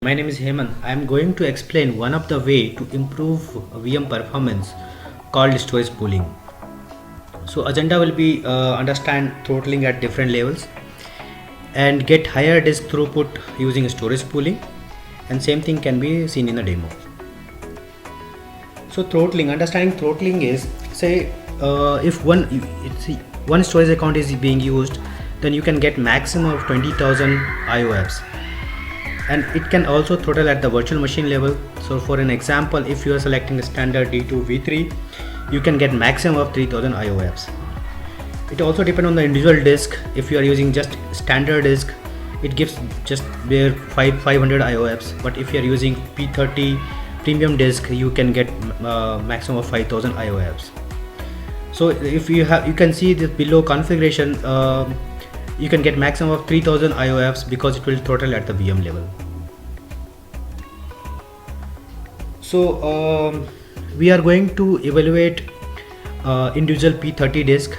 My name is Hemant. I am going to explain one of the way to improve VM performance called storage pooling. So agenda will be understand throttling at different levels and get higher disk throughput using storage pooling, and same thing can be seen in the demo. So understanding throttling is, say if one storage account is being used, then you can get maximum of 20,000 IOFs. And it can also throttle at the virtual machine level. So for an example, if you are selecting a standard D2 V3, you can get maximum of 3000 IOFs. It also depends on the individual disk. If you are using just standard disk, it gives just bare 500 IOFs, but if you are using P30 premium disk, you can get maximum of 5000 IOFs. So if you can see this below configuration, you can get maximum of 3000 IOFs because it will throttle at the VM level. So we are going to evaluate individual P30 disk,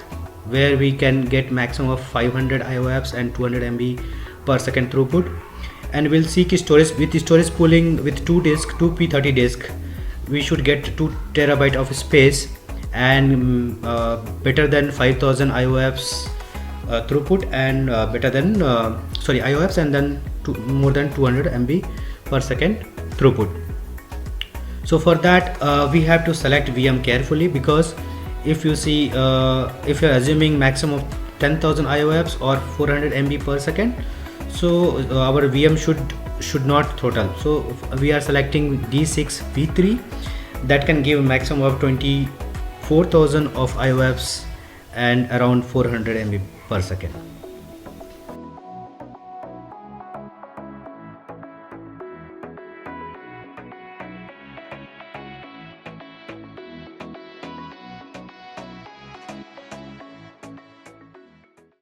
where we can get maximum of 500 IOFs and 200 MB per second throughput, and we'll seek storage with storage pooling with two P30 disk. We should get 2 terabyte of space and better than 5000 IOFs throughput, and better than IOFs, and then more than 200 MB per second throughput. So for that we have to select VM carefully, because if you see if you are assuming maximum of 10,000 IOFs or 400 MB per second, so our VM should not throttle. So we are selecting D6 V3 that can give a maximum of 24,000 of IOFs and around 400 MB per second.